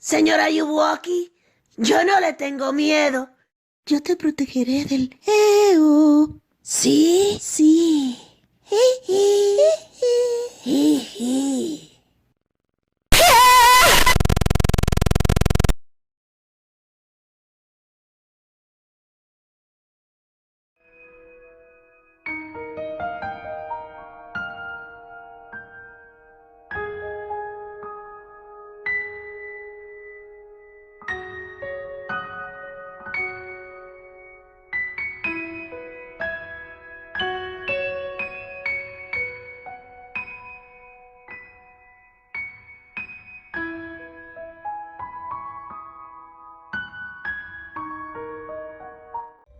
Señora Yubuoki, yo no le tengo miedo. Yo te protegeré del EO. ¿Sí? Sí. Jiji.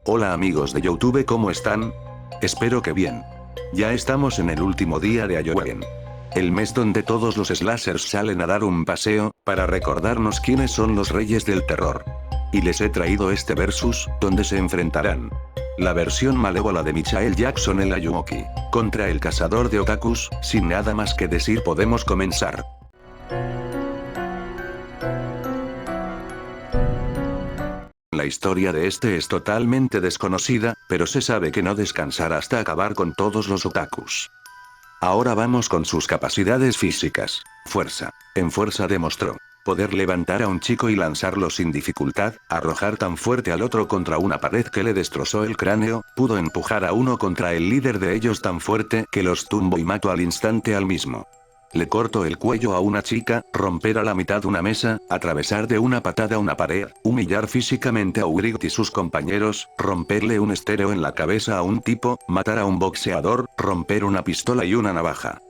Hola amigos de YouTube, ¿cómo están? Espero que bien. Ya estamos en el último día de Halloween. El mes donde todos los slashers salen a dar un paseo, para recordarnos quiénes son los reyes del terror. Y les he traído este versus, donde se enfrentarán la versión malévola de Michael Jackson el Ayuwoki, contra el cazador de otakus. Sin nada más que decir, podemos comenzar. La historia de este es totalmente desconocida, pero se sabe que no descansará hasta acabar con todos los otakus. Ahora vamos con sus capacidades físicas. Fuerza. En fuerza demostró poder levantar a un chico y lanzarlo sin dificultad, arrojar tan fuerte al otro contra una pared que le destrozó el cráneo, pudo empujar a uno contra el líder de ellos tan fuerte que los tumbó y mató al instante al mismo. Le cortó el cuello a una chica, romper a la mitad una mesa, atravesar de una patada una pared, humillar físicamente a Ugright y sus compañeros, romperle un estéreo en la cabeza a un tipo, matar a un boxeador, romper una pistola y una navaja.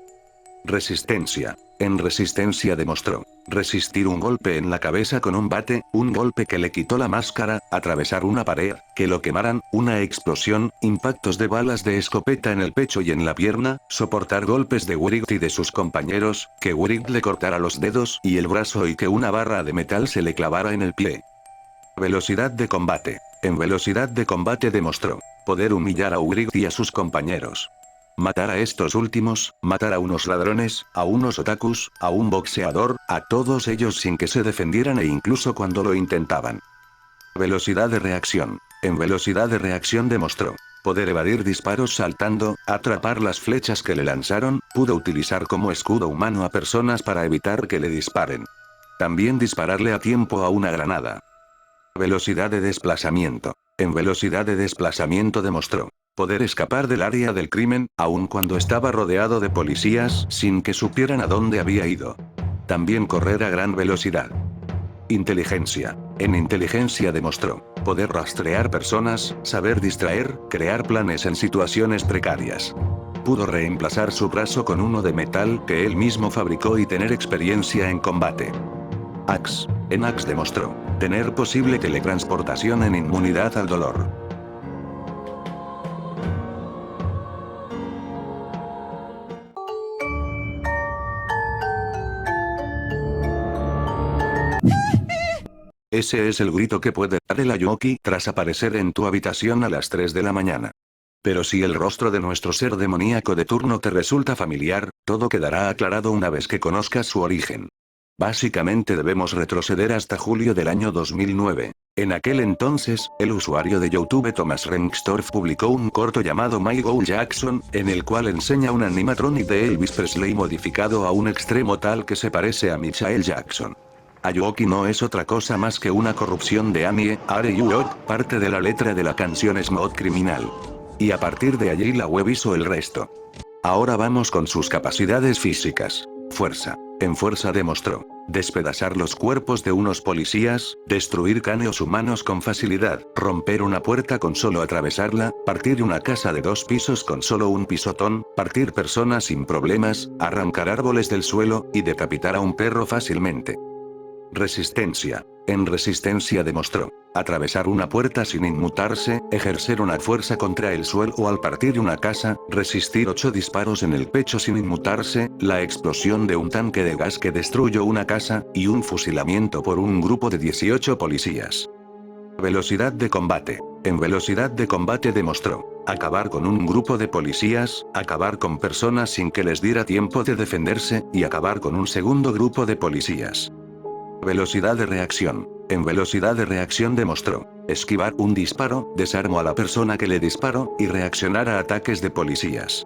Resistencia. En resistencia demostró resistir un golpe en la cabeza con un bate, un golpe que le quitó la máscara, atravesar una pared, que lo quemaran, una explosión, impactos de balas de escopeta en el pecho y en la pierna, soportar golpes de Ugright y de sus compañeros, que Ugright le cortara los dedos y el brazo y que una barra de metal se le clavara en el pie. Velocidad de combate. En velocidad de combate demostró poder humillar a Ugright y a sus compañeros. Matar a estos últimos, matar a unos ladrones, a unos otakus, a un boxeador, a todos ellos sin que se defendieran e incluso cuando lo intentaban. Velocidad de reacción. En velocidad de reacción demostró poder evadir disparos saltando, atrapar las flechas que le lanzaron, pudo utilizar como escudo humano a personas para evitar que le disparen. También dispararle a tiempo a una granada. Velocidad de desplazamiento. En velocidad de desplazamiento demostró poder escapar del área del crimen, aun cuando estaba rodeado de policías, sin que supieran a dónde había ido. También correr a gran velocidad. Inteligencia. En inteligencia demostró poder rastrear personas, saber distraer, crear planes en situaciones precarias. Pudo reemplazar su brazo con uno de metal que él mismo fabricó y tener experiencia en combate. Axe. En Axe demostró tener posible teletransportación en inmunidad al dolor. Ese es el grito que puede dar el Ayuwoki tras aparecer en tu habitación a las 3 de la mañana. Pero si el rostro de nuestro ser demoníaco de turno te resulta familiar, todo quedará aclarado una vez que conozcas su origen. Básicamente debemos retroceder hasta julio del año 2009. En aquel entonces, el usuario de YouTube Thomas Rengstorff publicó un corto llamado My Go Jackson, en el cual enseña un animatronic de Elvis Presley modificado a un extremo tal que se parece a Michael Jackson. Ayuwoki no es otra cosa más que una corrupción de Anie, Are You Out, parte de la letra de la canción Smooth Criminal. Y a partir de allí la web hizo el resto. Ahora vamos con sus capacidades físicas. Fuerza. En fuerza demostró despedazar los cuerpos de unos policías, destruir cráneos humanos con facilidad, romper una puerta con solo atravesarla, partir una casa de 2 pisos con solo un pisotón, partir personas sin problemas, arrancar árboles del suelo, y decapitar a un perro fácilmente. Resistencia. En resistencia demostró atravesar una puerta sin inmutarse, ejercer una fuerza contra el suelo o al partir una casa, resistir 8 disparos en el pecho sin inmutarse, la explosión de un tanque de gas que destruyó una casa, y un fusilamiento por un grupo de 18 policías. Velocidad de combate. En velocidad de combate demostró acabar con un grupo de policías, acabar con personas sin que les diera tiempo de defenderse, y acabar con un segundo grupo de policías. Velocidad de reacción. En velocidad de reacción demostró esquivar un disparo, desarmó a la persona que le disparó, y reaccionar a ataques de policías.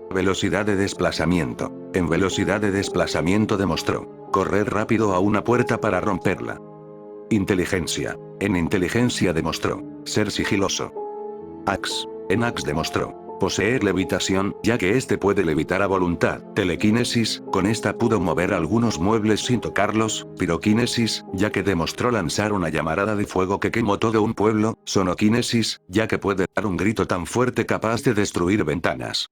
Velocidad de desplazamiento. En velocidad de desplazamiento demostró correr rápido a una puerta para romperla. Inteligencia. En inteligencia demostró ser sigiloso. Axe. En Axe demostró poseer levitación, ya que este puede levitar a voluntad. Telequinesis, con esta pudo mover algunos muebles sin tocarlos. Piroquinesis, ya que demostró lanzar una llamarada de fuego que quemó todo un pueblo. Sonoquinesis, ya que puede dar un grito tan fuerte capaz de destruir ventanas.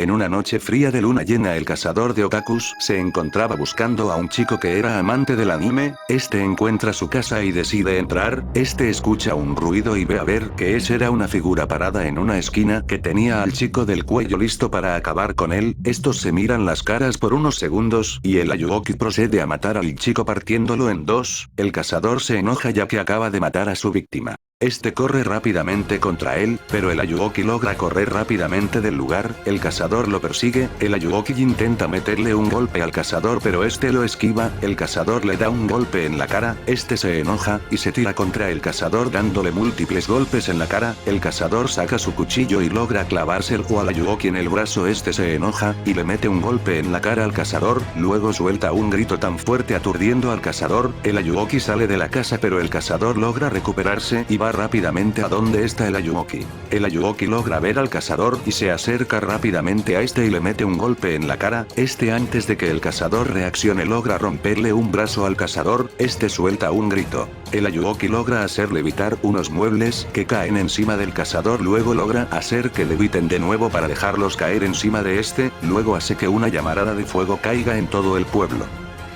En una noche fría de luna llena, el cazador de otakus se encontraba buscando a un chico que era amante del anime. Este encuentra su casa y decide entrar. Este escucha un ruido y ve a ver que era una figura parada en una esquina que tenía al chico del cuello listo para acabar con él. Estos se miran las caras por unos segundos y el Ayuwoki procede a matar al chico partiéndolo en dos. El cazador se enoja ya que acaba de matar a su víctima. Este corre rápidamente contra él, pero el Ayuwoki logra correr rápidamente del lugar. El cazador lo persigue. El Ayuwoki intenta meterle un golpe al cazador, pero este lo esquiva. El cazador le da un golpe en la cara. Este se enoja y se tira contra el cazador dándole múltiples golpes en la cara. El cazador saca su cuchillo y logra clavárselo al Ayuwoki en el brazo. Este se enoja y le mete un golpe en la cara al cazador. Luego suelta un grito tan fuerte aturdiendo al cazador. El Ayuwoki sale de la casa, pero el cazador logra recuperarse y va rápidamente a donde está el Ayuwoki. El Ayuwoki logra ver al cazador y se acerca rápidamente a este y le mete un golpe en la cara. Este, antes de que el cazador reaccione, logra romperle un brazo al cazador. Este suelta un grito. El Ayuwoki logra hacer levitar unos muebles que caen encima del cazador. Luego logra hacer que leviten de nuevo para dejarlos caer encima de este. Luego hace que una llamarada de fuego caiga en todo el pueblo.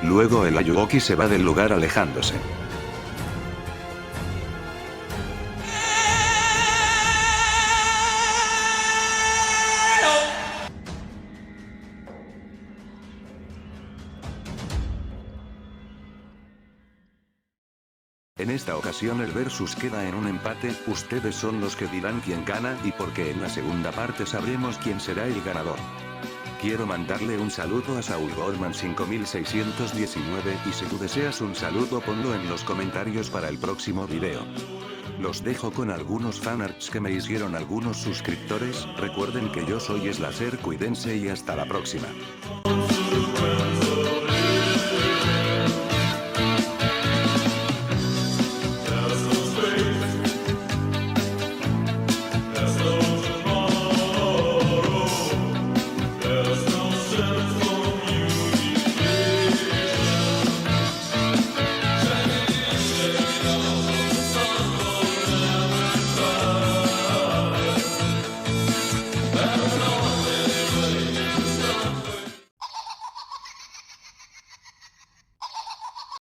Luego el Ayuwoki se va del lugar alejándose. En esta ocasión el versus queda en un empate. Ustedes son los que dirán quién gana y porque en la segunda parte sabremos quién será el ganador. Quiero mandarle un saludo a Saul Goldman 5619 y si tú deseas un saludo ponlo en los comentarios para el próximo video. Los dejo con algunos fanarts que me hicieron algunos suscriptores. Recuerden que yo soy Slaser, cuídense y hasta la próxima.